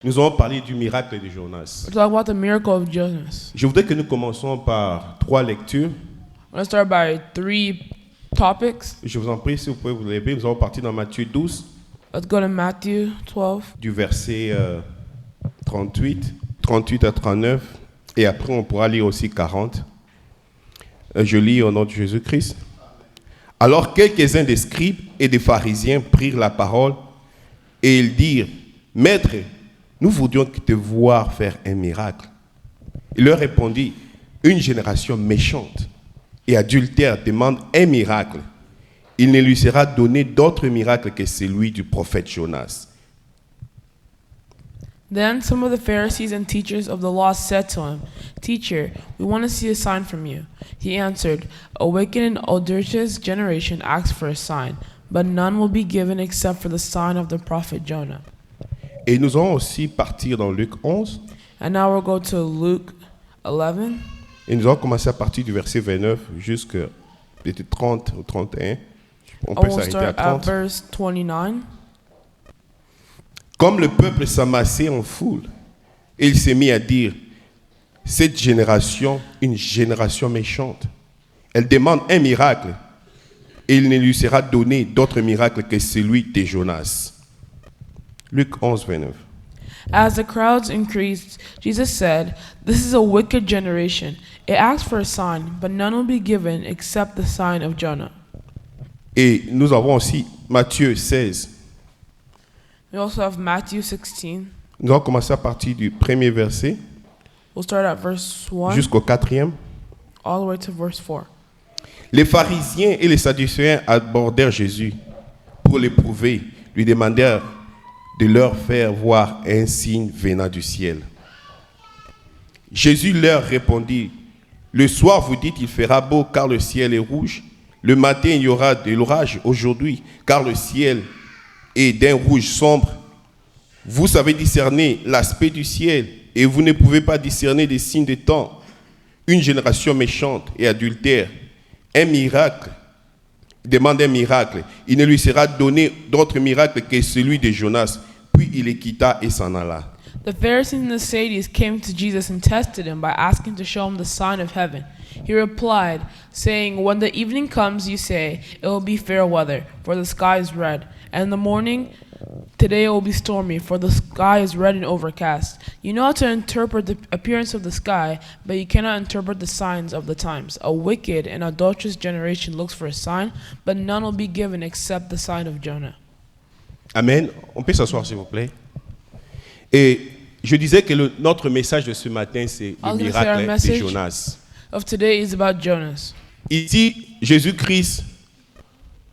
Nous allons parler du miracle de Jonas. We're talking about the miracle of Jonas. Je voudrais que nous commencions par 3 lectures. I'm going to start by 3 topics. Je vous en prie, si vous pouvez vous lever. Nous allons partir dans Matthieu 12, Let's go to Matthew 12, du verset 38 à 39. Et après, on pourra lire aussi 40. Je lis au nom de Jésus-Christ. Alors, quelques-uns des scribes et des pharisiens prirent la parole et ils dirent, « Maître, nous voudrions te voir faire un miracle. » Il leur répondit, « Une génération méchante et adultère demande un miracle. Il ne lui sera donné d'autre miracle que celui du prophète Jonas. » Then some of the Pharisees and teachers of the law said to him, Teacher, we want to see a sign from you. He answered, A wicked and adulterous generation asks for a sign, but none will be given except for the sign of the prophet Jonah. Et nous allons aussi partir dans Luc 11. And now we'll go to Luke 11. Et nous allons commencer à partir du verset 29 jusqu'à peut-être 30 ou 31. On peut I will s'arrêter à start at 30. verse 29. Comme le peuple s'amassait en foule, il s'est mis à dire, cette génération, une génération méchante, elle demande un miracle et il ne lui sera donné d'autre miracle que celui de Jonas. Luc 11, 29. As the crowds increased, Jesus said, This is a wicked generation. It asks for a sign, but none will be given except the sign of Jonah. Et nous avons aussi Matthieu 16. We also have Matthew 16. Nous allons commencer à partir du premier verset We'll start at verse 1 jusqu'au 4e. all the way to verse 4. Les pharisiens et les sadducéens abordèrent Jésus pour l'éprouver, lui demandèrent de leur faire voir un signe venant du ciel. Jésus leur répondit, le soir vous dites il fera beau car le ciel est rouge, le matin il y aura de l'orage aujourd'hui car le ciel est d'un rouge sombre. Vous savez discerner l'aspect du ciel et vous ne pouvez pas discerner des signes de temps. Une génération méchante et adultère, un miracle, demande un miracle. Il ne lui sera donné d'autre miracle que celui de Jonas. Puis il les quitta et s'en alla. The Pharisees and the Sadducees came to Jesus and tested him by asking to show him the sign of heaven. He replied, saying, When the evening comes, you say, it will be fair weather, for the sky is red. And in the morning, today it will be stormy, for the sky is red and overcast. You know how to interpret the appearance of the sky, but you cannot interpret the signs of the times. A wicked and adulterous generation looks for a sign, but none will be given except the sign of Jonah. Amen. On peut s'asseoir s'il vous plaît. Et je disais que notre message de ce matin, c'est le miracle de Jonas. Of today is about Jonas. Ici, Jésus-Christ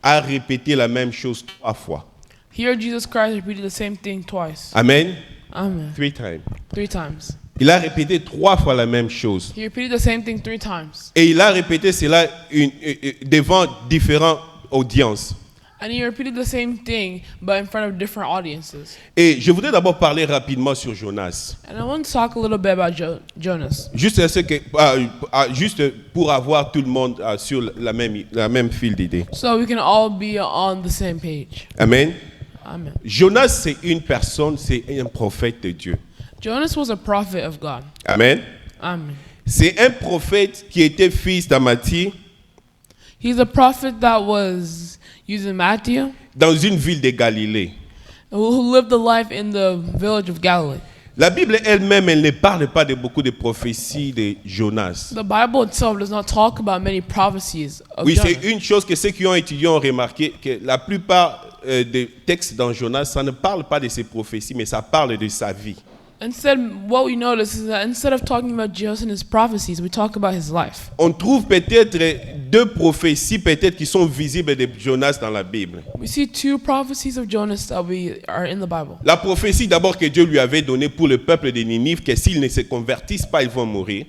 a répété la même chose 3 fois. Here Jesus Christ repeated the same thing twice. Amen. Amen. 3 times. 3 times. Il a répété 3 fois la même chose. He repeated the same thing 3 times. Et il a répété cela devant différentes audiences. And he repeated the same thing, but in front of different audiences. Et je voudrais d'abord parler rapidement sur Jonas. And I want to talk a little bit about Jonas. Juste pour avoir tout le monde sur la même file d'idées. So we can all be on the same page. Amen. Amen. Jonas, c'est une personne, c'est un prophète de Dieu. Jonas was a prophet of God. Amen. Amen. C'est un prophète qui était fils d'Amathie He's a prophet that was using Matthew, dans une ville de Galilée. who lived a life in the village of Galilee. La Bible elle-même, elle ne parle pas de beaucoup de prophéties de Jonas. The Bible itself does not talk about many prophecies of Oui, Jonas. c'est une chose que ceux qui ont étudié ont remarqué, que la plupart des textes dans Jonas, ça ne parle pas de ses prophéties, mais ça parle de sa vie. Instead, what we notice is that instead of talking about Jesus and his prophecies, we talk about his life. On trouve peut-être 2 prophéties peut-être qui sont visibles de Jonas dans la Bible. We see 2 prophecies of Jonas that are in the Bible. La prophétie d'abord que Dieu lui avait donnée pour le peuple de Ninive, que s'ils ne se convertissent pas, ils vont mourir.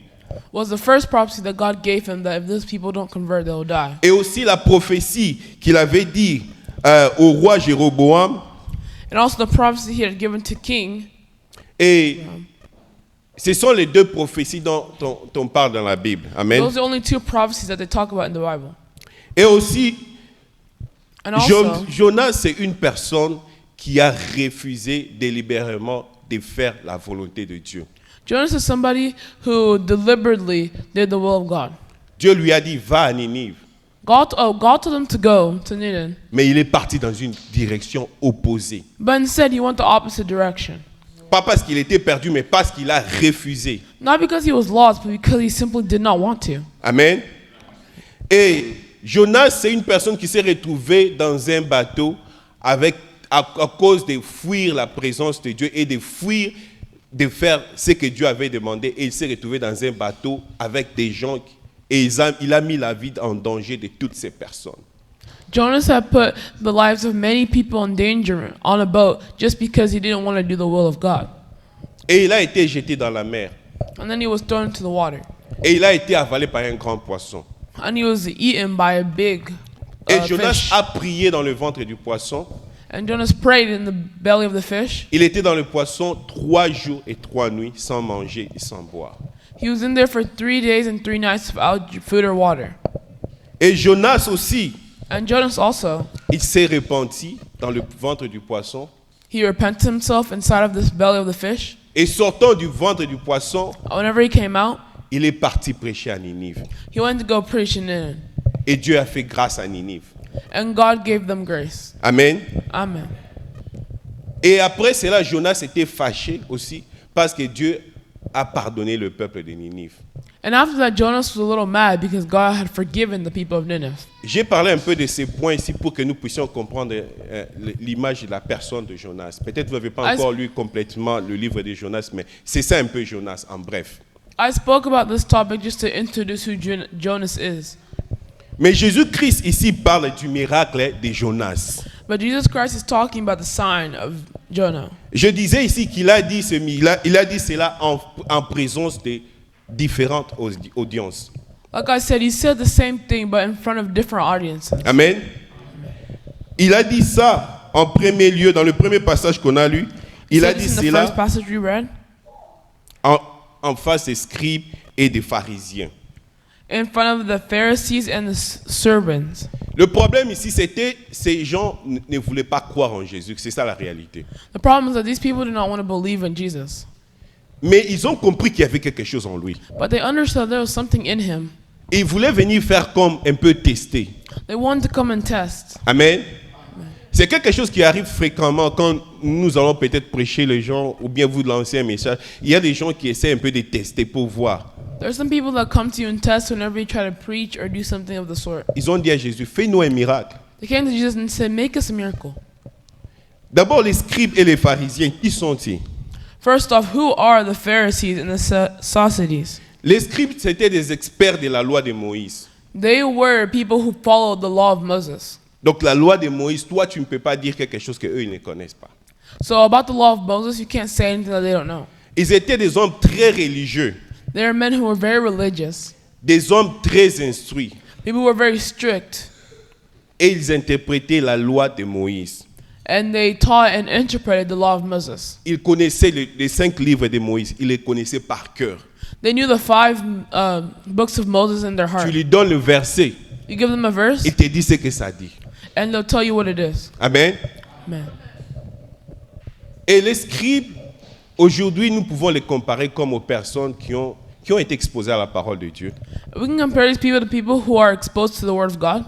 Was the first prophecy that God gave him that if these people don't convert, they'll die. Et aussi la prophétie qu'il avait dit au roi Jéroboam. And also the prophecy he had given to King. Et ce sont les 2 prophéties dont on parle dans la Bible. Amen. Those are only 2 prophecies that they talk about in the Bible. Et aussi, And also, Jonas, c'est une personne qui a refusé délibérément de faire la volonté de Dieu. Jonas is somebody who deliberately did the will of God. Dieu lui a dit, va à Ninive. God told him to go to Nineveh, Mais il est parti dans une direction opposée. but instead he went the opposite direction. Pas parce qu'il était perdu, mais parce qu'il a refusé. Not because he was lost, but because he simply did not want to. Amen. Et Jonas, c'est une personne qui s'est retrouvée dans un bateau à cause de fuir la présence de Dieu et de fuir, de faire ce que Dieu avait demandé. Et il s'est retrouvé dans un bateau avec des gens et il a mis la vie en danger de toutes ces personnes. Jonas had put the lives of many people in danger on a boat just because he didn't want to do the will of God. Et il a été jeté dans la mer. And then he was thrown into the water. Et il a été avalé par un grand poisson. And he was eaten by a big Et Jonas fish. a prié dans le ventre du poisson. And Jonas prayed in the belly of the fish. Il était dans le poisson 3 jours et 3 nuits sans manger et sans boire. He was in there for 3 days and 3 nights without food or water. Et Jonas aussi, And Jonas also, il s'est repenti dans le ventre du poisson. he repented himself inside of this belly of the fish. Et sortant du ventre du poisson, Whenever he came out, il est parti prêcher à Ninive. he went to go preach in Nineveh. Et Dieu a fait grâce à Ninive. And God gave them grace. Amen. Amen. Et après cela, Jonas était fâché aussi parce que Dieu a pardonné le peuple de Ninive. And after that, Jonas was a little mad because God had forgiven the people of Nineveh. J'ai parlé un peu de ces points ici pour que nous puissions comprendre l'image de la personne de Jonas. Peut-être vous n'avez pas encore lu complètement le livre de Jonas, mais c'est ça un peu Jonas en bref. I spoke about this topic just to introduce who Jonas is. Mais Jésus-Christ ici parle du miracle de Jonas. But Jesus Christ is talking about the sign of Jonah. Je disais ici qu'il a dit cela en présence de différentes audiences. Like I said, he said the same thing, but in front of different audiences. Amen. Il a dit ça en premier lieu, dans le premier passage qu'on a lu. Il a Said dit this in the first cela passage we read, en face des scribes et des pharisiens. in front of the Pharisees and the servants. Le problème ici, c'était ces gens ne voulaient pas croire en Jésus. C'est ça la réalité. The problem is that these people do not want to believe in Jesus, Mais ils ont compris qu'il y avait quelque chose en lui. but they understood there was something in him. Et ils voulaient venir faire comme un peu tester. They wanted to come and test. Amen. C'est quelque chose qui arrive fréquemment quand nous allons peut-être prêcher les gens ou bien vous lancer un message. Il y a des gens qui essaient un peu de tester pour voir. There are some people that come to you and test whenever you try to preach or do something of the sort. Ils ont dit à Jésus, fais-nous un miracle. They came to Jesus and said, "Make us a miracle." D'abord, les scribes et les pharisiens, qui sont-ils? First off, who are the Pharisees and the Sadducees? Les scribes, c'était des experts de la loi de Moïse. They were people who followed the law of Moses. Donc la loi de Moïse, toi, tu ne peux pas dire quelque chose qu'eux, ils ne connaissent pas. So about the law of Moses, you can't say anything that they don't know. Ils étaient des hommes très religieux, They are men who were very religious. des hommes très instruits. People who were very strict. Et ils interprétaient la loi de Moïse. And they taught and interpreted the law of Moses. Ils connaissaient les 5 livres de Moïse. Ils les connaissaient par cœur. They knew the 5 books of Moses in their Tu heart. lui donnes le verset, You give them a verse, il te dit ce que ça dit. and they'll tell you what it is. Amen. Man. Et les scribes, aujourd'hui, nous pouvons les comparer comme aux personnes qui ont été exposées à la parole de Dieu. We can compare these people to people who are exposed to the Word of God.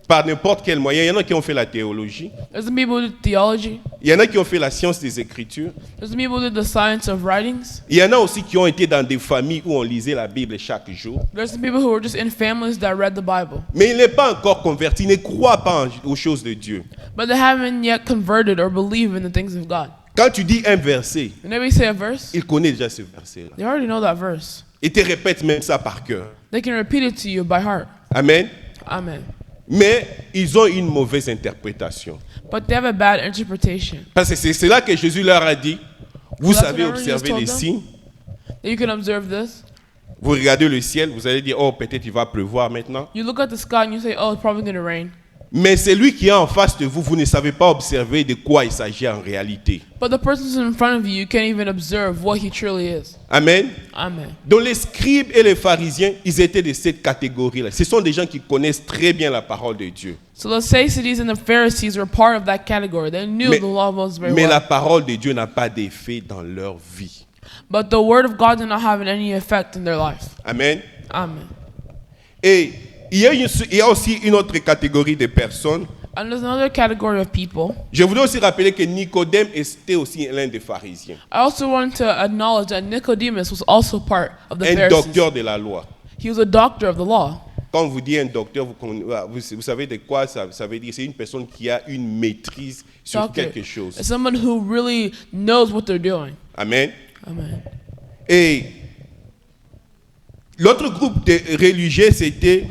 Par n'importe quel moyen. Il y en a qui ont fait la théologie. There's some people who do theology. Il y en a qui ont fait la science des Écritures. There's some people who do the science of writings. Il y en a aussi qui ont été dans des familles où on lisait la Bible chaque jour. There's some people who were just in families that read the Bible. Mais il n'est pas encore converti, il ne croit pas aux choses de Dieu. But they haven't yet converted or believe in the things of God. Quand tu dis un verset, Whenever you say a verse, il connaît déjà ce verset-là. they already know that verse. Il te répète même ça par cœur. They can repeat it to you by heart. Amen. Amen. Mais ils ont une mauvaise interprétation. But they have a bad interpretation. Parce que c'est cela que Jésus leur a dit. Vous That's savez what Jesus observer told les them. signes. That you can observe this. Vous regardez le ciel, vous allez dire, oh, peut-être il va pleuvoir maintenant. You look at the sky and you say, oh, it's probably going to rain. Mais celui qui est en face de vous, vous ne savez pas observer de quoi il s'agit en réalité. But the person who's in front of you can't even observe what he truly is. Amen. Amen. Donc les scribes et les pharisiens, ils étaient de cette catégorie-là. Ce sont des gens qui connaissent très bien la parole de Dieu. So the Sadducees and the Pharisees were part of that category. They knew Mais, the law of Moses very mais la well. parole de Dieu n'a pas d'effet dans leur vie. But the word of God did not have any effect in their life. Amen. Amen. Et il y a aussi une autre catégorie de personnes. And there's another category of people. Je voudrais aussi rappeler que Nicodème était aussi l'un des pharisiens. I also want to acknowledge that Nicodemus was also part of the Un Pharisees. docteur de la loi. He was a doctor of the law. Quand vous dites un docteur, vous savez de quoi ça veut dire. C'est une personne qui a une maîtrise sur Doctor quelque chose. is someone who really knows what they're doing. Amen. Amen. Et l'autre groupe de religieux, c'était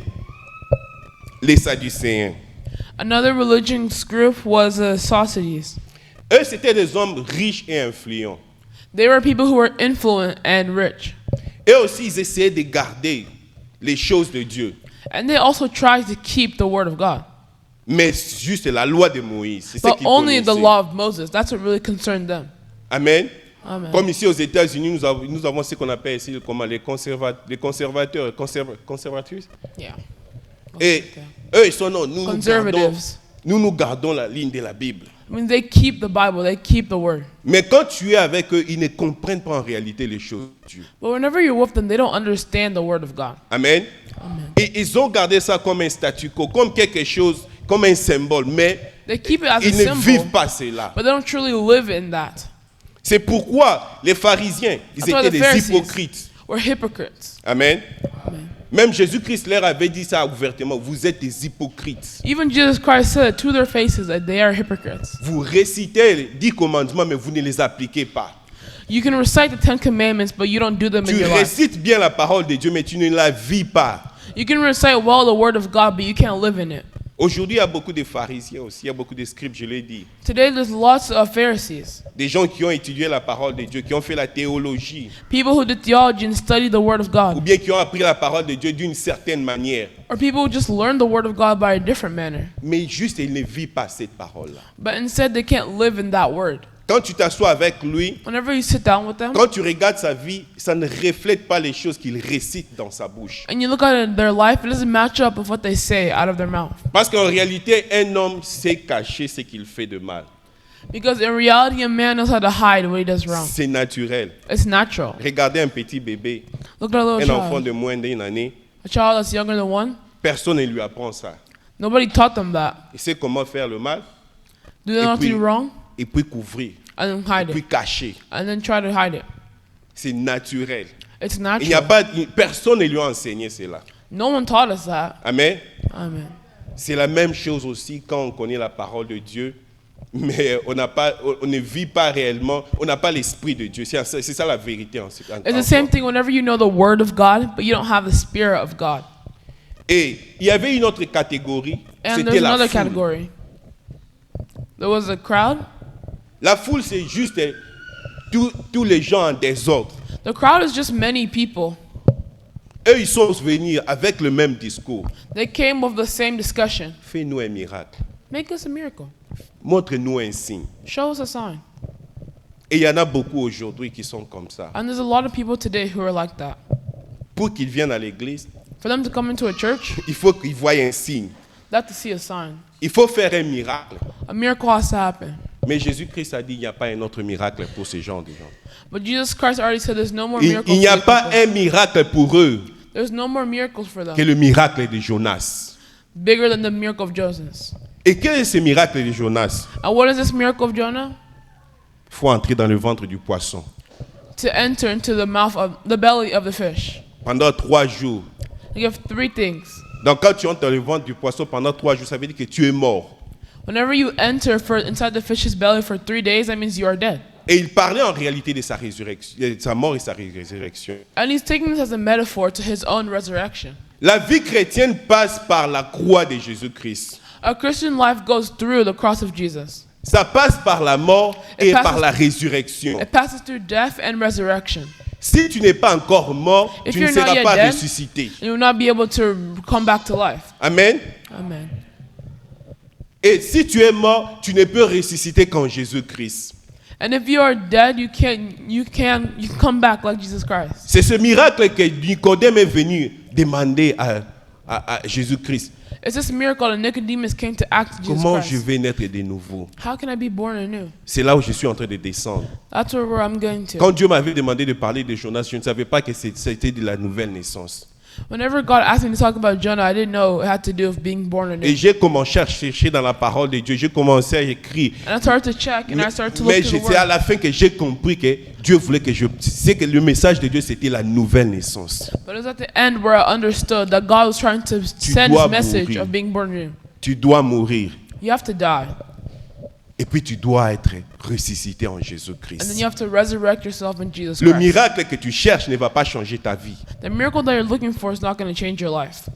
les Sadducéens. Another religion group was the Sadducees. Eux, c'était des hommes riches et influents. They were people who were influent and rich. Eux aussi, ils essayaient de garder les choses de Dieu. And they also tried to keep the word of God. Mais juste la loi de Moïse. C'est ce But qu'ils only the connaissaient. law of Moses. That's what really concerned them. Amen. Amen. Comme ici aux États-Unis, nous avons ce qu'on appelle ici comment, les conservateurs, conservatrices. Yeah. Et eux, ils sont non, Conservatives. nous gardons la ligne de la Bible. I mean, they keep the Bible. They keep the word. Mais quand tu es avec eux, ils ne comprennent pas en réalité les choses de Dieu. But whenever you're with them, they don't understand the word of God. Amen. Et ils ont gardé ça comme un statu quo, comme quelque chose, comme un symbole. Mais They keep it as a ils ne symbol, vivent pas cela. but they don't truly live in that. C'est pourquoi les pharisiens, ils That's why étaient the des Pharisees hypocrites. were hypocrites. Amen. Amen. Même Jésus-Christ leur avait dit ça ouvertement. Vous êtes des hypocrites. Even Jesus Christ said to their faces that they are hypocrites. Vous récitez les 10 commandements, mais vous ne les appliquez pas. You can recite the 10 Commandments, but you don't do them in Tu your life. récites bien la parole de Dieu, mais tu ne la vis pas. You can recite well the word of God, but you can't live in it. Aujourd'hui, il y a beaucoup de pharisiens aussi, il y a beaucoup de scribes, je l'ai dit. Today, there's lots of Pharisees, Des gens qui ont étudié la parole de Dieu, qui ont fait la théologie, people who did theology and studied the word of ou God, bien qui ont appris la parole de Dieu d'une certaine manière. or people who just learned the word of God by a different manner, Mais juste, ils ne vivent pas cette parole-là. but instead they can't live in that word. Quand tu t'assois avec lui, Whenever you sit down with them quand tu regardes sa vie, ça ne reflète pas les choses qu'il récite dans sa bouche. and you look at their life, it doesn't match up with what they say out of their mouth. Parce qu'en réalité, un homme sait cacher ce qu'il fait de mal. Because in reality, a man knows how to hide what he does wrong. C'est naturel. It's natural. Regardez un petit bébé, Look at a little un enfant child, de moins d'une année, a child that's younger than one. personne ne lui apprend ça. Nobody taught them that. Il sait comment faire le mal, Do they know what to do wrong? et puis couvrir, And then hide puis it. cacher. And then try to hide it. C'est naturel. It's Il n'y a natural. pas, personne ne lui a enseigné cela. No one taught us that. Amen. Amen. C'est la même chose aussi quand on connaît la parole de Dieu, mais on ne vit pas réellement, on n'a pas l'esprit de Dieu. C'est ça la vérité. It's the same thing whenever you know the word of God, but you don't have the spirit of God. Et il y avait une autre catégorie, And c'était there's la another foule. category. There was a crowd. La foule, c'est juste tous les gens en désordre. The crowd is just many people. Eux, ils sont venus avec le même discours. They came with the same discussion. Fais-nous un miracle. Make us a miracle. Montre-nous un signe. Show us a sign. Et il y en a beaucoup aujourd'hui qui sont comme ça. And there's a lot of people today who are like that. Pour qu'ils viennent à l'église, For them to come into a church, il faut qu'ils voient un signe. they have to see a sign. Il faut faire un miracle. A miracle has to happen. Mais Jésus-Christ a dit qu'il n'y a pas un autre miracle pour ces gens. But Jesus Christ already said there's no more Il miracles n'y a for these pas people. un miracle pour eux There's no more miracles for que them. le miracle de Jonas. Bigger than the miracle of Joseph. Et quel est ce miracle de Jonas? And what is this miracle of Jonah? Il faut entrer dans le ventre du poisson. To enter into the mouth of the belly of the fish. Pendant 3 jours. You have 3 things. Donc quand tu entres dans le ventre du poisson pendant 3 jours, ça veut dire que tu es mort. Whenever you enter inside the fish's belly for 3 days, that means you are dead. Et il parlait en réalité de sa résurrection, de sa mort et sa résurrection. And he's taking this as a metaphor to his own resurrection. La vie chrétienne passe par la croix de Jésus-Christ. A Christian life goes through the cross of Jesus. Ça passe par la mort et It passes- par la résurrection. It passes through death and resurrection. Si tu n'es pas encore mort, If tu ne you're not seras yet pas dead, ressuscité. You will not be able to come back to life. Amen. Amen. Et si tu es mort, tu ne peux ressusciter qu'en Jésus-Christ. And if you are dead, you can come back like Jesus Christ. C'est ce miracle que Nicodème est venu demander à Jésus-Christ. It's this miracle that Nicodemus came to ask Jesus Comment je Christ. vais naître de nouveau? How can I be born anew? C'est là où je suis en train de descendre. That's where I'm going to. Quand Dieu m'avait demandé de parler de Jonas, je ne savais pas que c'était de la nouvelle naissance. Whenever God asked me to talk about Jonah, I didn't know it had to do with being born anew. Et j'ai commencé à chercher dans la parole de Dieu. J'ai commencé à écrire. And I started to check and I started to look Mais to the c'est à word. la fin que j'ai compris que Dieu voulait que c'est que le message de Dieu, c'était la nouvelle naissance. But it was at the end where I understood that God was trying to send dois his message mourir. of being born anew. Tu dois mourir. You have to die. Et puis tu dois être ressuscité en And then Jésus-Christ. you have to resurrect yourself in Jesus Le Christ. miracle que tu cherches ne va pas changer ta vie. The miracle that you're looking for is not going to change your life.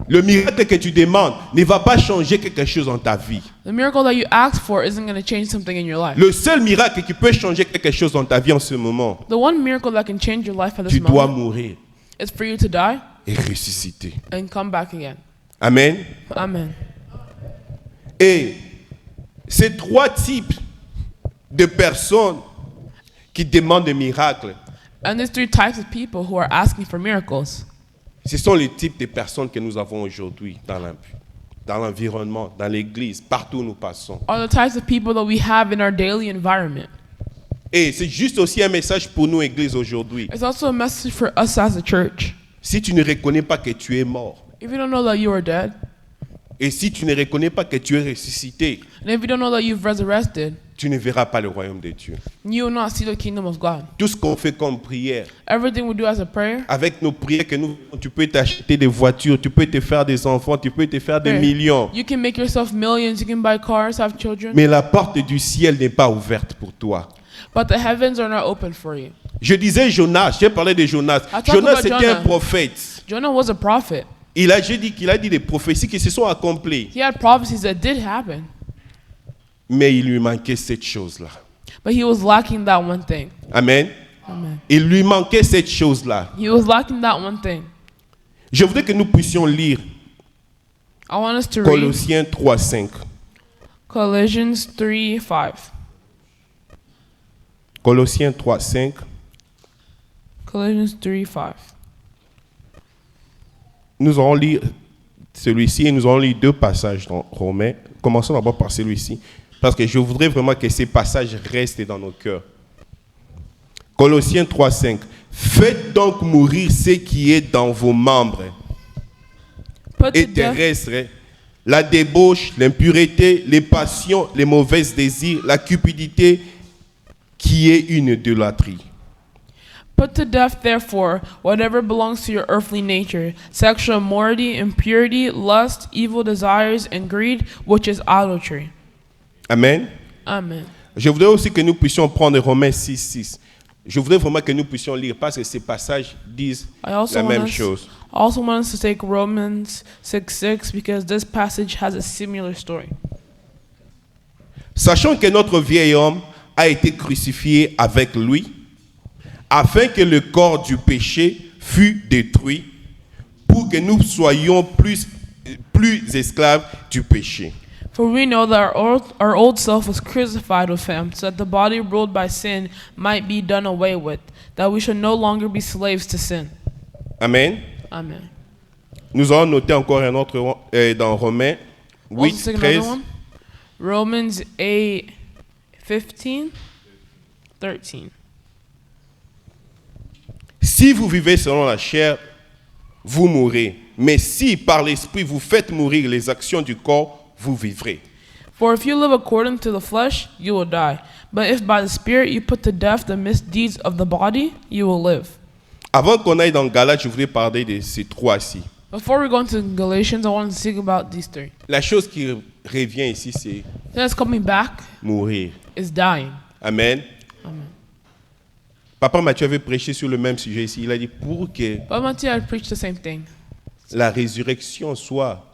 Le miracle que tu demandes ne va pas changer quelque chose dans ta vie. The miracle that you ask for isn't going to change something in your life. Le seul miracle qui peut changer quelque chose dans ta vie en ce moment, The one miracle that can change your life at this tu dois moment mourir is for you to die et ressusciter. and come back again. Amen. Amen. Et ces trois types de personnes qui demandent des miracles, And there's three types of people who are asking for miracles. ce sont les types de personnes que nous avons aujourd'hui dans l'environnement, dans l'église, partout où nous passons. Are the types of people that we have in our daily environment. Et c'est juste aussi un message pour nous, église, aujourd'hui. It's also a message for us as a church. Si tu ne reconnais pas que tu es mort, If you don't know that you are dead, et si tu ne reconnais pas que tu es ressuscité, and if you don't know that you've resurrected, tu ne verras pas le royaume de Dieu. you will not see the kingdom of God. Tout ce qu'on fait comme prière, Everything we do as a prayer, avec nos prières que nous, tu peux t'acheter des voitures, tu peux te faire des enfants, tu peux te faire des prayer, millions. you can make yourself millions, you can buy cars, have children, Mais la porte du ciel n'est pas ouverte pour toi. but the heavens are not open for you. Je disais Jonas, j'ai parlé de Jonas. talk Jonas about c'était un Jonah. prophète. Jonah was a prophet. J'ai dit qu'il a dit des prophéties qui se sont accomplies. He had prophecies that did happen, Mais il lui manquait cette chose-là. but he was lacking that one thing. Amen. Amen. Il lui manquait cette chose-là. He was lacking that one thing. Je voudrais que nous puissions lire I want us to read Colossiens 3:5. Colossians 3:5. Colossiens 3:5. Colossians 3:5. Nous allons lire celui-ci et nous allons lire deux passages dans Romains. Commençons d'abord par celui-ci, parce que je voudrais vraiment que ces passages restent dans nos cœurs. Colossiens 3:5. Faites donc mourir ce qui est dans vos membres Put et to death, terrestres, la débauche, l'impureté, les passions, les mauvais désirs, la cupidité, qui est une idolâtrie. put to death, therefore, whatever belongs to your earthly nature: sexual immorality, impurity, lust, evil desires, and greed, which is idolatry. Amen. Amen. Je voudrais aussi que nous puissions prendre Romains 6:6. Je voudrais vraiment que nous puissions lire parce que ces passages disent I also la want même us, chose. also want us to take Romans 6:6 because this passage has a similar story. Sachant que notre vieil homme a été crucifié avec lui, afin que le corps du péché fût détruit, pour que nous soyons plus esclaves du péché. For we know that our old self was crucified with him, so that the body ruled by sin might be done away with, that we should no longer be slaves to sin. Amen. Amen. Nous allons noter encore un autre dans Romains Also 8, take another 13. one. Romans 8:15, 13. Si vous vivez selon la chair, vous mourrez. Mais si par l'esprit vous faites mourir les actions du corps, vous vivrez. For if you live according to the flesh, you will die. But if by the Spirit you put to death the misdeeds of the body, you will live. Avant qu'on aille dans Galates, je voudrais parler de ces trois-ci. Before we go into Galatians, I want to speak about these three. La chose qui revient ici, c'est That's coming back mourir. is dying. Amen. Amen. Papa Mathieu avait prêché sur le même sujet ici. Il a dit pour que But Matthew had preached the same thing. la résurrection soit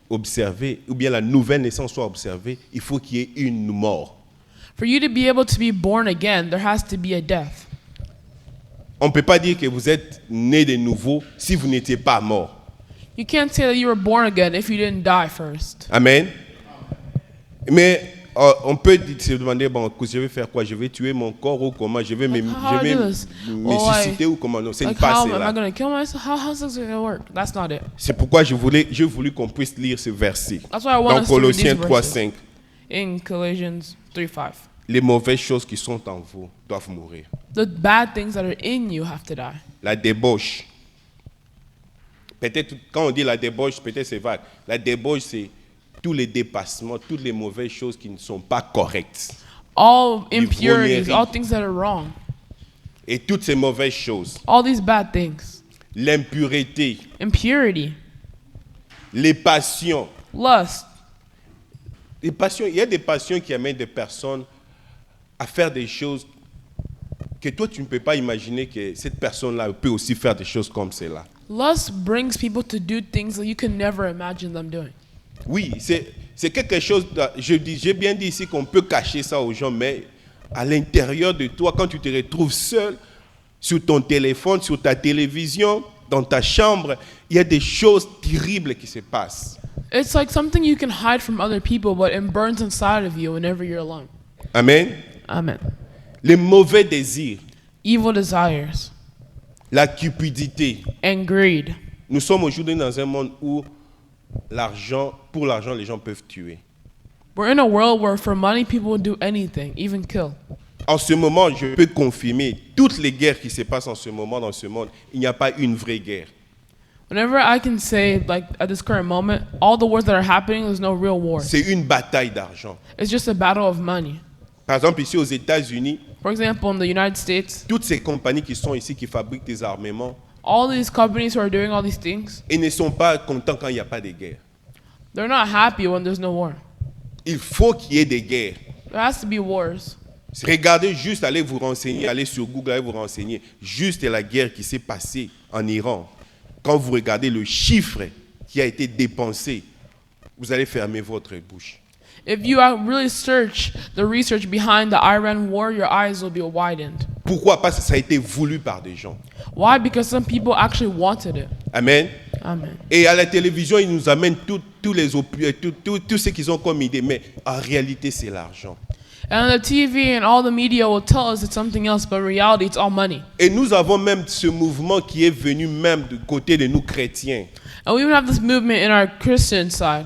observée, ou bien la nouvelle naissance soit observée, il faut qu'il y ait une mort. For you to be able to be born again, there has to be a death. On ne peut pas dire que vous êtes né de nouveau si vous n'étiez pas mort. You can't say that you were born again if you didn't die first. Amen. Mais on peut se demander, bon, je vais faire quoi? Je vais tuer mon corps ou comment? Je vais me how do I do this? Well, susciter ou comment? Non, c'est Like, pas how am I cela. going to kill myself? How's this going to work? That's not it. C'est pourquoi j'ai voulu qu'on puisse lire ce verset. That's why I want Dans us to read Colossiens these 3, verses. 5. In Colossians 3:5. Les mauvaises choses qui sont en vous doivent mourir. The bad things that are in you have to die. La débauche. Peut-être, quand on dit la débauche, peut-être c'est vague. La débauche, c'est tous les dépassements, toutes les mauvaises choses qui ne sont pas correctes. All impurities, voyeurisme. all things that are wrong, Et toutes ces mauvaises choses, all these bad things, l'impureté, impurity, les passions. lust. Les passions, il y a des passions qui amènent des personnes à faire des choses que toi, tu ne peux pas imaginer que cette personne-là peut aussi faire des choses comme cela. Lust brings people to do things that you can never imagine them doing. Oui, c'est quelque chose, j'ai bien dit ici qu'on peut cacher ça aux gens, mais à l'intérieur de toi, quand tu te retrouves seul, sur ton téléphone, sur ta télévision, dans ta chambre, il y a des choses terribles qui se passent. It's like something you can hide from other people, but it burns inside of you whenever you're alone. Amen. Amen. Les mauvais désirs, Evil desires la cupidité. and greed. Nous sommes aujourd'hui dans un monde où pour l'argent, les gens peuvent tuer. We're in a world where for money people will do anything, even kill. En ce moment, je peux confirmer, toutes les guerres qui se passent en ce moment dans ce monde, il n'y a pas une vraie guerre. Whenever I can say, like at this current moment, all the wars that are happening, there's no real war. C'est une bataille d'argent. It's just a battle of money. Par exemple, ici aux États-Unis, For example, in the United States, toutes ces compagnies qui sont ici, qui fabriquent des armements, all these companies who are doing all these things, ils ne sont pas contents quand il n'y a pas de guerre. they're not happy when there's no war. Il faut qu'il y ait des guerres. There has to be wars. Regardez juste, allez vous renseigner, allez sur Google, allez vous renseigner. Juste la guerre qui s'est passée en Iran. Quand vous regardez le chiffre qui a été dépensé, vous allez fermer votre bouche. If you really search the research behind the Iran war, your eyes will be widened. Pourquoi? Parce que ça a été voulu par des gens. Why? Because some people actually wanted it. Amen. Amen. Et à la télévision, ils nous amènent tout ce qu'ils ont comme idée. Mais en réalité, c'est l'argent. And on the TV and all the media will tell us it's something else, but in reality, it's all money. Et nous avons même ce mouvement qui est venu même du côté de nous chrétiens. And we even have this movement in our Christian side.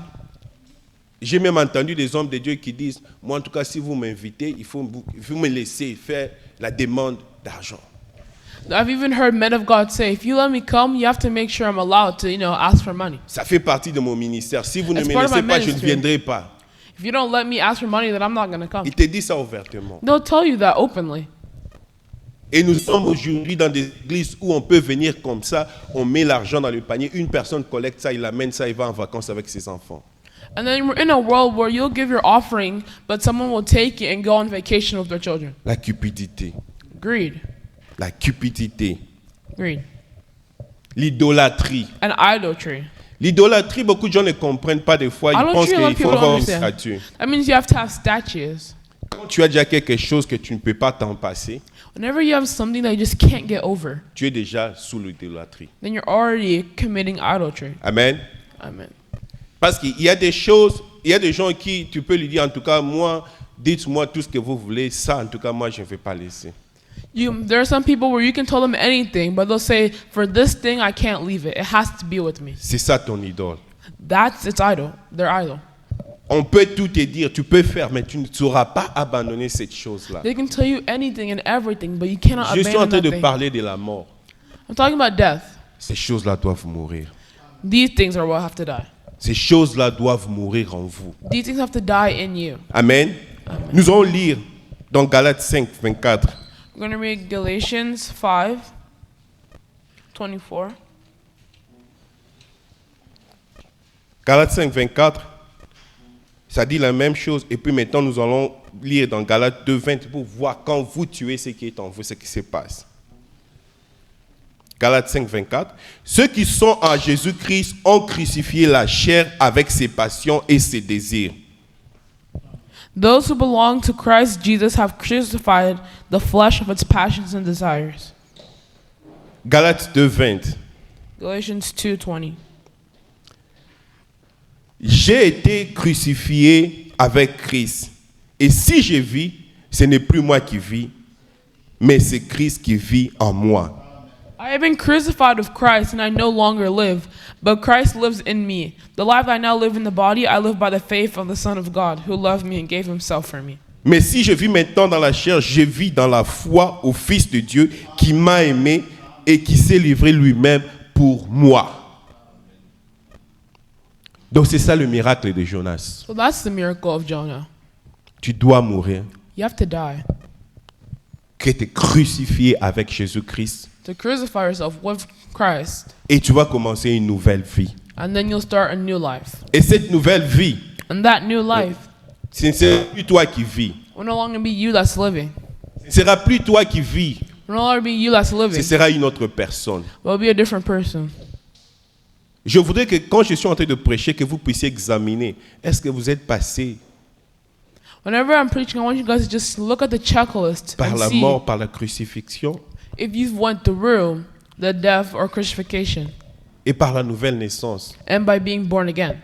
J'ai même entendu des hommes de Dieu qui disent, moi en tout cas, si vous m'invitez, il faut me laisser faire la demande d'argent. I've even heard men of God say, if you let me come, you have to make sure I'm allowed to, ask for money. Ça fait partie de mon ministère. Si vous ne It's me part of laissez my pas, je ne ministry. viendrai pas. If you don't let me ask for money, then I'm not going to come. Il te dit ça ouvertement. They'll tell you that openly. Et nous sommes aujourd'hui dans des églises où on peut venir comme ça, on met l'argent dans le panier, une personne collecte ça, il amène ça, il va en vacances avec ses enfants. And then we're in a world where you'll give your offering, but someone will take it and go on vacation with their children. La cupidité. Greed. La cupidité. Greed. L'idolâtrie. And idolatry. L'idolâtrie, beaucoup de gens ne comprennent pas des fois. Ils pensent Idolatry, a lot qu'il of faut people don't avoir une understand. statue. That means you have to have statues. Quand tu as déjà quelque chose que tu ne peux pas t'en passer, Whenever you have something that you just can't get over, tu es déjà sous l'idolâtrie. then you're already committing idolatry. Amen. Amen. Parce qu'il y a des choses, il y a des gens qui, tu peux lui dire, en tout cas, moi, dites-moi tout ce que vous voulez, ça, en tout cas, moi, je ne vais pas laisser. There are some people where you can tell them anything, but they'll say, for this thing, I can't leave it. It has to be with me. C'est ça ton idole. That's its idol. Their idol. On peut tout te dire, tu peux faire, mais tu ne sauras pas abandonner cette chose-là. They can tell you anything and everything, but you cannot Je suis en abandon train that de thing. parler de la mort. I'm talking about death. Ces choses-là doivent mourir. These things are what have to die. Ces choses-là doivent mourir en vous. These things have to die in you. Amen. Nous allons lire dans Galates 5, 24. We're going to read Galatians 5, 24. Galates 5, 24, ça dit la même chose. Et puis maintenant, nous allons lire dans Galates 2, 20 pour voir quand vous tuez ce qui est en vous, ce qui se passe. Galates 5, 24. Ceux qui sont en Jésus-Christ ont crucifié la chair avec ses passions et ses désirs. Those who belong to Christ Jesus have crucified the flesh of its passions and desires. Galates 2, 20. Galatians 2:20. J'ai été crucifié avec Christ. Et si je vis, ce n'est plus moi qui vis, mais c'est Christ qui vit en moi. I have been crucified with Christ, and I no longer live, but Christ lives in me. The life I now live in the body, I live by the faith of the Son of God, who loved me and gave himself for me. Mais si je vis maintenant dans la chair, je vis dans la foi au Fils de Dieu qui m'a aimé et qui s'est livré lui-même pour moi. Donc c'est ça le miracle de Jonas. So that's the miracle of Jonah. Tu dois mourir, You have to die. que tu es crucifié avec Jésus-Christ To crucify yourself with Christ, et tu vas commencer une nouvelle vie. and then you'll start a new life. Et cette nouvelle vie, And that new life ce ne sera plus toi qui vis. will no longer be you that's living. Ce ne sera plus toi qui vis. It will no longer be you that's Ce living, sera une autre personne. but it'll be a different person. Je voudrais que quand je suis en train de prêcher, que vous puissiez examiner. Est-ce que vous êtes passé Whenever I'm preaching, I want you guys to just look at the checklist par and la see mort, par la crucifixion if you've went through the death or crucifixion et par la nouvelle naissance? and by being born again.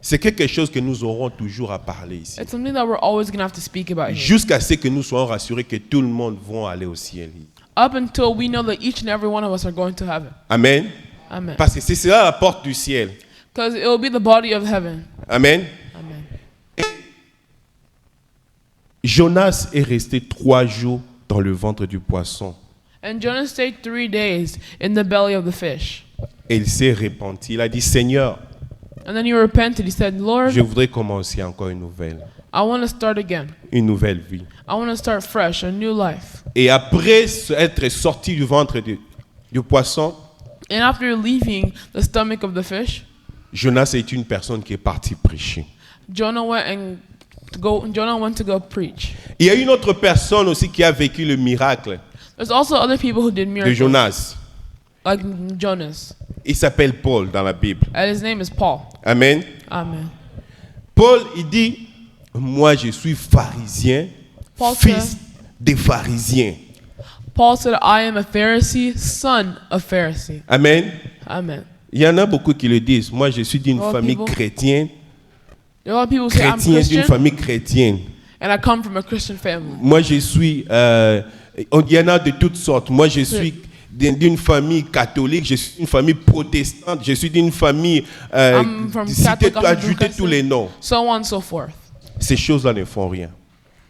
C'est quelque chose que nous aurons toujours à parler ici. It's something that we're always going to have to speak about here. Jusqu'à ce que nous soyons rassurés que tout le monde va aller au ciel. Up until we know that each and every one of us are going to heaven. Amen. Amen. Parce que c'est cela la porte du ciel. Because it will be the body of heaven. Amen. Amen. Jonas est resté 3 jours dans le ventre du poisson. And Jonah stayed 3 days in the belly of the fish. Et il s'est repenti. Il a dit, Seigneur, And then he repented. He said, Lord, je voudrais commencer encore une nouvelle start again. une nouvelle vie. I want to start fresh, a new life. Et après être sorti du ventre du poisson, And after leaving the stomach of the fish, Jonas est une personne qui est partie prêcher. Jonah went to go preach. Il y a une autre personne aussi qui a vécu le miracle There's also other people who did de miracles, Jonas. like Jonas. Il s'appelle Paul dans la Bible. And his name is Paul. Amen. Amen. Paul, il dit, moi je suis pharisien, Paul fils said- des pharisiens. Paul said, I am a Pharisee, son of Pharisee. Amen. Amen. Il y en a beaucoup qui le disent. Moi je suis d'une Oh, famille people. chrétienne, There are a lot of people who say, I'm d'une Christian, famille chrétienne. and I come from a Christian family. Moi je suis, il y en a de toutes sortes. Moi je suis d'une famille catholique, je suis d'une famille protestante, je suis d'une famille, I'm from Catholic, I'm from ajouter tous Protestant. les noms. So on and so forth. Ces choses-là ne font rien.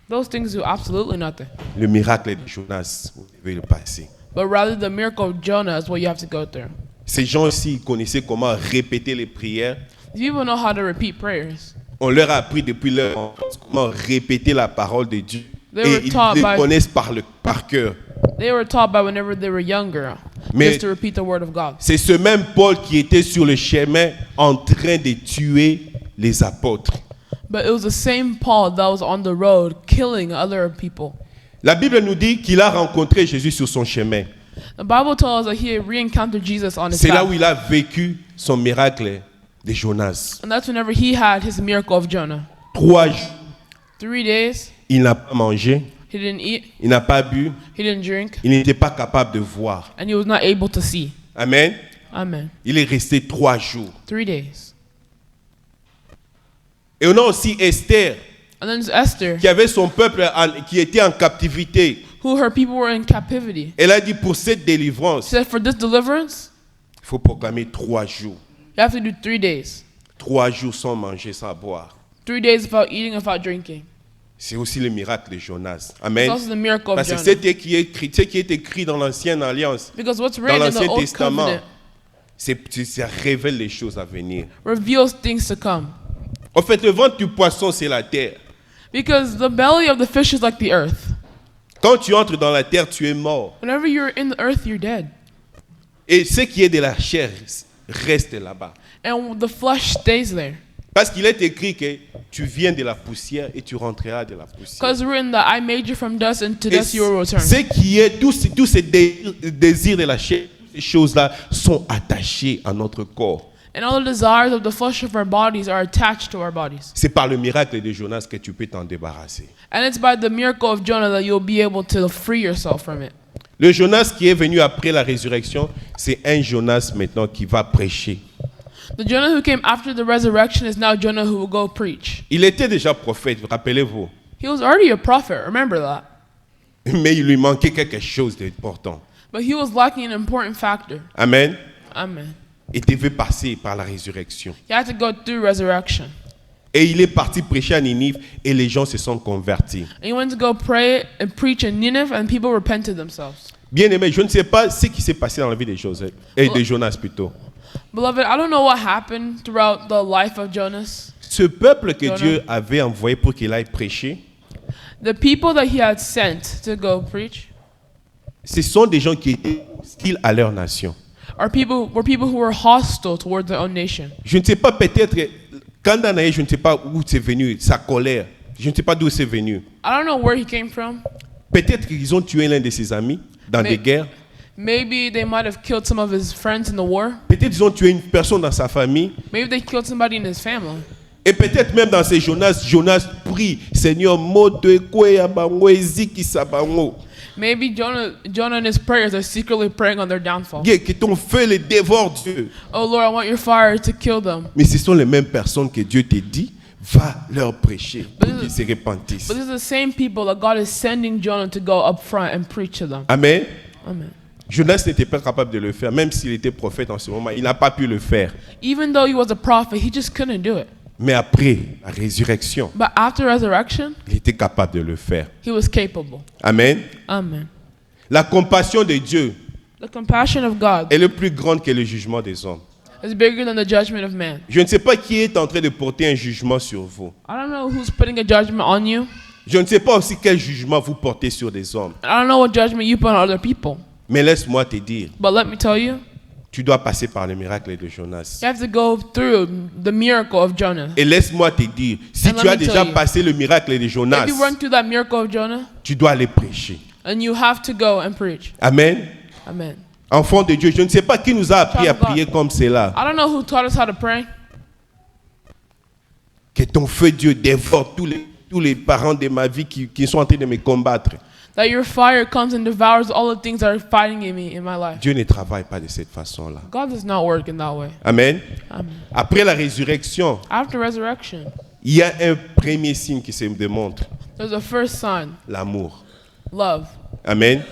Those things do absolutely nothing. Le miracle de Jonas, vous devez le passer. But rather, the miracle of Jonah is what you have to go through. Ces gens-ci connaissaient comment répéter les prières. These people know how to repeat prayers. On leur a appris depuis leur enfance comment répéter la parole de Dieu. They Et were ils taught les by- connaissent par cœur. They were taught by whenever they were younger, Mais- just to repeat the word of God. C'est ce même Paul qui était sur le chemin en train de tuer les apôtres. But it was the same Paul that was on the road killing other people. La Bible nous dit qu'il a rencontré Jésus sur son chemin. The Bible tells us that he re-encountered Jesus on his C'est là où path. il a vécu son miracle de Jonas. And that's whenever he had his miracle of Jonah. 3 jours, 3 days, il n'a pas mangé, he didn't eat, il n'a pas bu, he didn't drink, il n'était pas capable de voir. and he was not able to see. Amen. Amen. Il est resté 3 jours. 3 days. Et on a aussi Esther, And then there's Esther, qui avait son peuple qui était en captivité. who her people were in captivity. Elle a dit pour cette délivrance, She said, for this deliverance, il faut proclamer 3 jours. you have to do 3 days. 3 jours sans manger, sans boire. 3 days without eating, without drinking. C'est aussi le miracle de Jonas. It's Amen. also the miracle of Parce que Jonah. ce qui est écrit dans l'Ancienne Alliance, Because what's dans written in the l'Ancien Old Testament, Covenant ça révèle les choses à venir. reveals things to come. En fait, le ventre du poisson, c'est la terre. Because the belly of the fish is like the earth. Quand tu entres dans la terre, tu es mort. Whenever you're in the earth, you're dead. Et ce qui est de la chair reste là-bas. And the flesh stays there. Parce qu'il est écrit que tu viens de la poussière et tu rentreras de la poussière. Because written that I made you from dust, and to Et dust you will return. ce qui est, tous ces désirs de la chair, ces choses-là sont attachées à notre corps. And all the desires of the flesh of our bodies are attached to our bodies. C'est par le miracle de Jonas que tu peux t'en débarrasser. And it's by the miracle of Jonah that you'll be able to free yourself from it. Le Jonas qui est venu après la résurrection, c'est un Jonas maintenant qui va prêcher. The Jonah who came after the resurrection is now Jonah who will go preach. Il était déjà prophète, rappelez-vous. He was already a prophet, remember that. Mais il lui manquait quelque chose d'important. But he was lacking an important factor. Amen. Amen. Il devait passer par la résurrection. He had to go through resurrection. Et il est parti prêcher à Ninive et les gens se sont convertis. And he went to go pray and preach in Nineveh and people repented themselves. Bien aimé, je ne sais pas ce qui s'est passé dans la vie de Joseph et de Jonas plutôt. Beloved, I don't know what happened throughout the life of Jonas. Ce peuple que Jonah. Dieu avait envoyé pour qu'il aille prêcher, The people that he had sent to go preach ce sont des gens qui étaient hostiles à leur nation. were people who were hostile towards their own nation. Je ne sais pas, peut-être, quand Danaï, je ne sais pas où c'est venu, sa colère. Je ne sais pas d'où c'est venu. I don't know where he came from. Peut-être qu'ils ont tué l'un de ses amis dans Mais- des guerres. Maybe they might have killed some of his friends in the war. Peut-être qu'ils ont tué une personne dans sa famille. Maybe they killed somebody in his family. Et peut-être même dans ces Jonas prie, Seigneur, moto kwe abango eziki sabango. Maybe Jonah and his prayers are secretly praying on their downfall. Dieu, que ton feu les dévore, Dieu. Oh Lord, I want your fire to kill them. Mais ce sont les mêmes personnes que Dieu te dit, va leur prêcher pour qu'ils se repentissent. But these are the same people that God is sending Jonah to go up front and preach to them. Amen. Amen. Jonas n'était pas capable de le faire, même s'il était prophète en ce moment, il n'a pas pu le faire. Even though he was a prophet, he just couldn't do it. Mais après la résurrection, But after resurrection, il était capable de le faire. he was capable. Amen. Amen. La compassion de Dieu The compassion of God est le plus grande que le jugement des hommes. is bigger than the judgment of man. Je ne sais pas qui est en train de porter un jugement sur vous. I don't know who's putting a judgment on you. Je ne sais pas aussi quel jugement vous portez sur des hommes. I don't know what judgment you put on other people. Mais laisse-moi te dire, But let me tell you, tu dois passer par le miracle de Jonas. you have to go through the miracle of Jonah. Et laisse-moi te dire, si And tu let as me déjà tell you, passé le miracle de Jonas, If you run through that miracle of Jonah, tu dois aller prêcher. and you have to go and preach. Amen. Amen. Enfant de Dieu, je ne sais pas qui nous a appris à Child of God. prier comme cela. I don't know who taught us how to pray. Que ton feu, Dieu, dévore tous les parents de ma vie qui sont en train de me combattre. That your fire comes and devours all the things that are fighting in me in my life. Dieu ne travaille pas de cette façon-là. God does not work in that way. Amen. Amen. Après la résurrection, After resurrection, il y a un premier signe qui se démontre, there's a first sign, l'amour. love. Amen.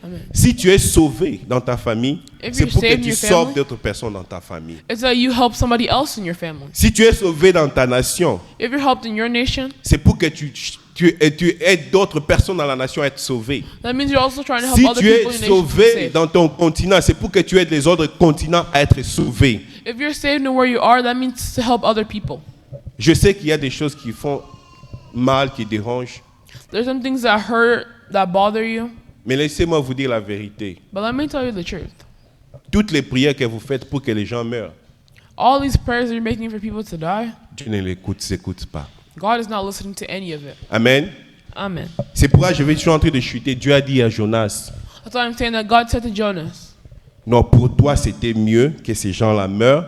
Amen. Si tu es sauvé dans ta famille, If c'est you're pour que saved in tu your sauves family, d'autres personnes dans ta famille. It's that you help somebody else in your family. Si tu es sauvé dans ta nation, If you're helped in your nation, c'est pour que tu aides d'autres personnes dans la nation à être sauvées. that means you're also trying to help Si other tu people es in your nation to be sauvé saved. dans ton continent, c'est pour que tu aides les autres continents à être sauvés. If you're saved in where you are, that means to help other people. Je sais qu'il y a des choses qui font mal, qui dérangent, There's some things that hurt, that bother you, mais laissez-moi vous dire la vérité. but let me tell you the truth. Toutes les prières que vous faites pour que les gens meurent, All these prayers that you're making for people to die, Dieu ne les écoute pas. God is not listening to any of it. Amen. Amen. C'est pourquoi je suis en train de chuter. Dieu a dit à Jonas, That's why I'm saying that God said to Jonas, non, pour toi c'était mieux que ces gens-là meurent.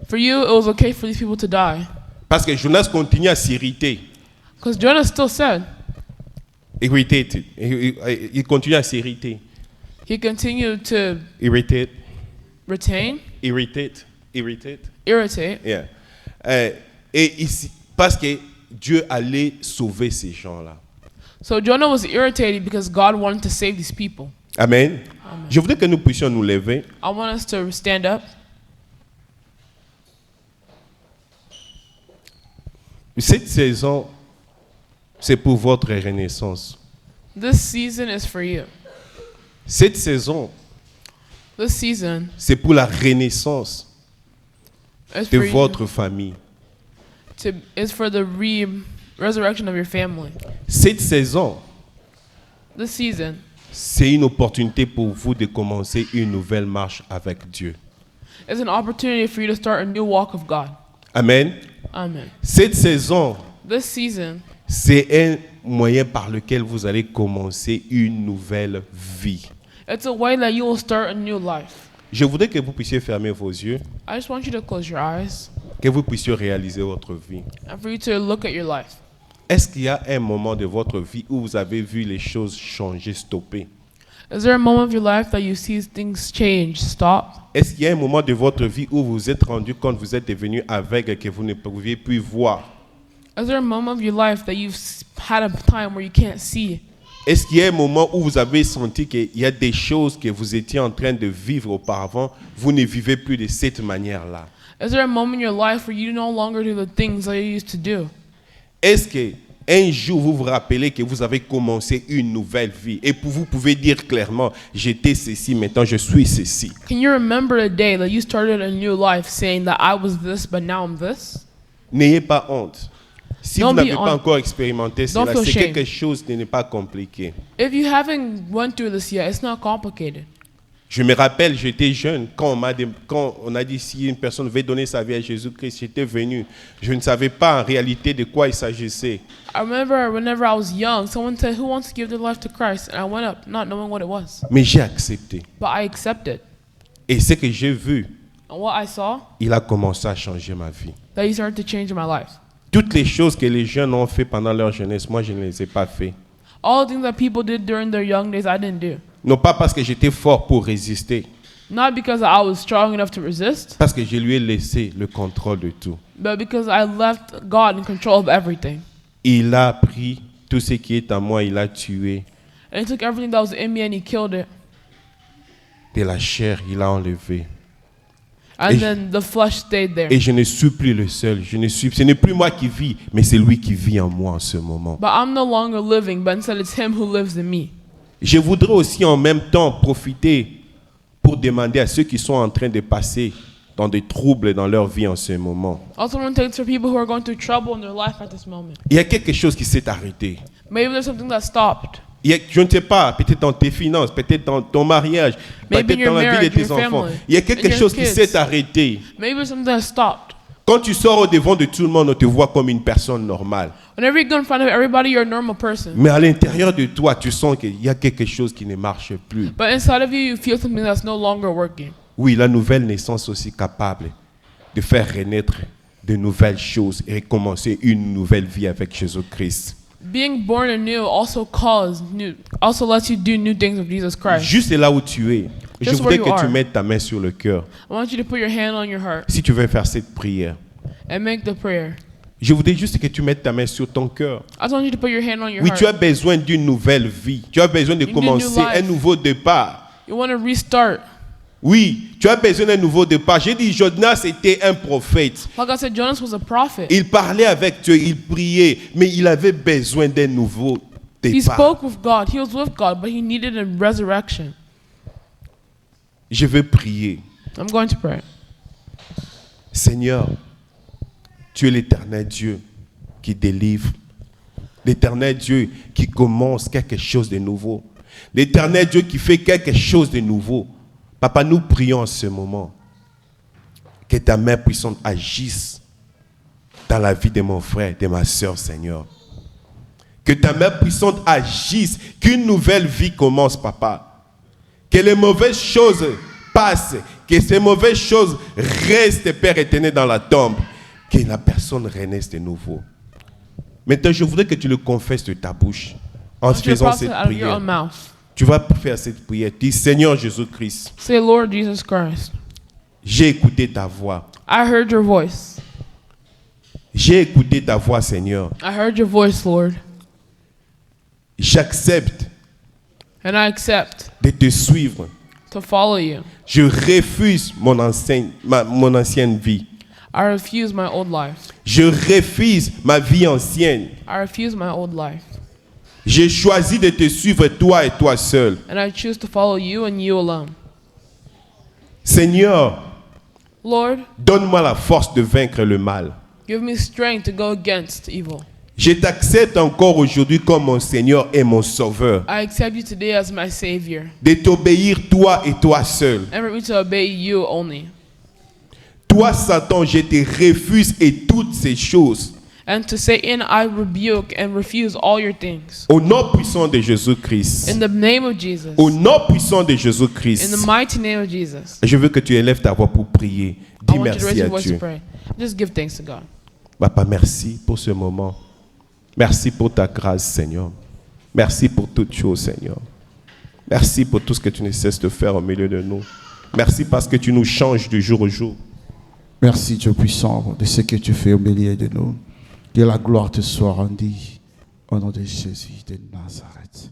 for you, it was okay for these people to die. Parce que Jonas continue à s'irriter. Because Jonas still said, Il continue à s'irriter. he continued to Irritate. retain, Irritate. irritate, Yeah. Et ici, parce que Dieu allait sauver ces gens-là. So Jonah was irritated because God wanted to save these people. Amen. Je voudrais que nous puissions nous lever. I want us to stand up. Cette saison, c'est pour votre renaissance. This season is for you. Cette saison, This season c'est pour la renaissance is de for you. votre famille. Is for the resurrection of your family. Cette saison, This season c'est une opportunité pour vous de commencer une nouvelle marche avec Dieu. is an opportunity for you to start a new walk of God. Amen. Amen. Cette saison, This season c'est un moyen par lequel vous allez commencer une nouvelle vie. it's a way that you will start a new life. Je voudrais que vous puissiez fermer vos yeux, I just want you to close your eyes que vous puissiez réaliser votre vie. and for you to look at your life. Est-ce qu'il y a un moment de votre vie où vous avez vu les choses changer, stopper? Is there a moment of your life that you see things change, stop? Est-ce qu'il y a un moment de votre vie où vous vous êtes rendu compte, vous êtes devenu aveugle et que vous ne pouviez plus voir? Is there a moment of your life that you've had a time where you can't see? Est-ce qu'il y a un moment où vous avez senti qu'il y a des choses que vous étiez en train de vivre auparavant, vous ne vivez plus de cette manière-là? Is there a moment in your life where you no longer do the things that you used to do? Est-ce qu'un jour vous vous rappelez que vous avez commencé une nouvelle vie et vous pouvez dire clairement, j'étais ceci, maintenant je suis ceci? Can you remember a day that you started a new life saying that I was this, but now I'm this? N'ayez pas honte. Si Don't vous n'avez be pas hon- encore expérimenté Don't cela, feel c'est shame. quelque chose qui n'est pas compliqué. If you haven't went through this yet, it's not complicated. Je me rappelle, j'étais jeune, quand on a dit si une personne veut donner sa vie à Jésus-Christ, j'étais venu. Je ne savais pas en réalité de quoi il s'agissait. I remember whenever I was young, someone said, "Who wants to give their life to Christ?" And I went up, not knowing what it was. Mais j'ai accepté. But I accepted. Et ce que j'ai vu, And what I saw, il a commencé à changer ma vie. that He started to change my life. Toutes les choses que les jeunes ont fait pendant leur jeunesse, moi je ne les ai pas fait. All the things that people did during their young days, I didn't do. Non pas parce que j'étais fort pour résister, Not because I was strong enough to resist, parce que je lui ai laissé le contrôle de tout. but because I left God in control of everything. Il a pris tout ce qui est à moi, il a tué. And He took everything that was in me and He killed it. De la chair, il a enlevé. And Et- then the flesh stayed there. Et je ne suis plus le seul. Ce n'est plus moi qui vis, mais c'est lui qui vit en moi en ce moment. But I'm no longer living, but instead it's Him who lives in me. Je voudrais aussi en même temps profiter pour demander à ceux qui sont en train de passer dans des troubles dans leur vie en ce moment. Also, want to take it for people who are going through trouble in their life at this moment. Il y a quelque chose qui s'est arrêté. Maybe there's something that stopped. Je ne sais pas, peut-être dans tes finances, peut-être dans ton mariage, Maybe peut-être in your dans la vie de marriage, tes your enfants. family, Il y a in quelque your chose qui kids. s'est arrêté. Maybe there's something that stopped. Quand tu sors au devant de tout le monde, on te voit comme une personne normale. Whenever you go in front of everybody, you're a normal person. Mais à l'intérieur de toi, tu sens qu'il y a quelque chose qui ne marche plus. But inside of you, you feel something that's no longer working. Oui, la nouvelle naissance aussi capable de faire renaître de nouvelles choses et recommencer une nouvelle vie avec Jésus-Christ. Being born anew also lets you do new things with Jesus Christ. Juste là où tu es, je Just voudrais where que you tu are. mettes ta main sur le cœur. I want you to put your hand on your heart Si tu veux faire cette prière, and make the prayer. je voudrais juste que tu mettes ta main sur ton cœur. I just want you to put your hand on your Oui, tu as heart. besoin d'une nouvelle vie. Tu as besoin de You need a new commencer un life. nouveau départ. You want to restart. Oui, tu as besoin d'un nouveau départ. J'ai dit, Jonas était un prophète. Like I said, Jonas was a prophet. Il parlait avec Dieu, il priait, mais il avait besoin d'un nouveau He départ. spoke with God. He was with God, but he needed a resurrection. Je veux prier. I'm going to pray. Seigneur, tu es l'éternel Dieu qui délivre. L'éternel Dieu qui commence quelque chose de nouveau. L'éternel Dieu qui fait quelque chose de nouveau. Papa, nous prions en ce moment que ta main puissante agisse dans la vie de mon frère, de ma soeur, Seigneur. Que ta main puissante agisse, qu'une nouvelle vie commence, Papa. Que les mauvaises choses passent, que ces mauvaises choses restent, Père éternel, dans la tombe. Que la personne renaisse de nouveau. Maintenant, je voudrais que tu le confesses de ta bouche en I want you to faisant process cette it out of your prière. own mouth. Tu vas faire cette prière. Dis, Seigneur Jésus-Christ, Say, Lord Jesus Christ, j'ai écouté ta voix. I heard your voice. J'ai écouté ta voix, Seigneur. I heard your voice, Lord, J'accepte and I accept de te suivre. to follow you. Je refuse mon ancienne vie. I refuse my old life. Je refuse ma vie ancienne. I refuse my old life. J'ai choisi de te suivre, toi et toi seul. And I choose to follow you and you alone. Seigneur, Lord, donne-moi la force de vaincre le mal. give me strength to go against evil. Je t'accepte encore aujourd'hui comme mon Seigneur et mon Sauveur. I accept you today as my Savior. De t'obéir toi et toi seul. And for me to obey you only. Toi, Satan, je te refuse et toutes ces choses. And to Satan, I rebuke and refuse all your things. Au nom puissant de Jésus-Christ. In the name of Jesus. Au nom puissant de In Jésus-Christ. the mighty name of Jesus. Je veux que tu élèves ta voix pour prier. I Dis want you to raise merci your à voice to Dieu. pray. Just give thanks to God. Papa, merci pour ce moment. Merci pour ta grâce, Seigneur. Merci pour toutes choses, Seigneur. Merci pour tout ce que tu ne cesses de faire au milieu de nous. Merci parce que tu nous changes de jour au jour. Merci Dieu puissant de ce que tu fais au milieu de nous. Que la gloire te soit rendue au nom de Jésus de Nazareth.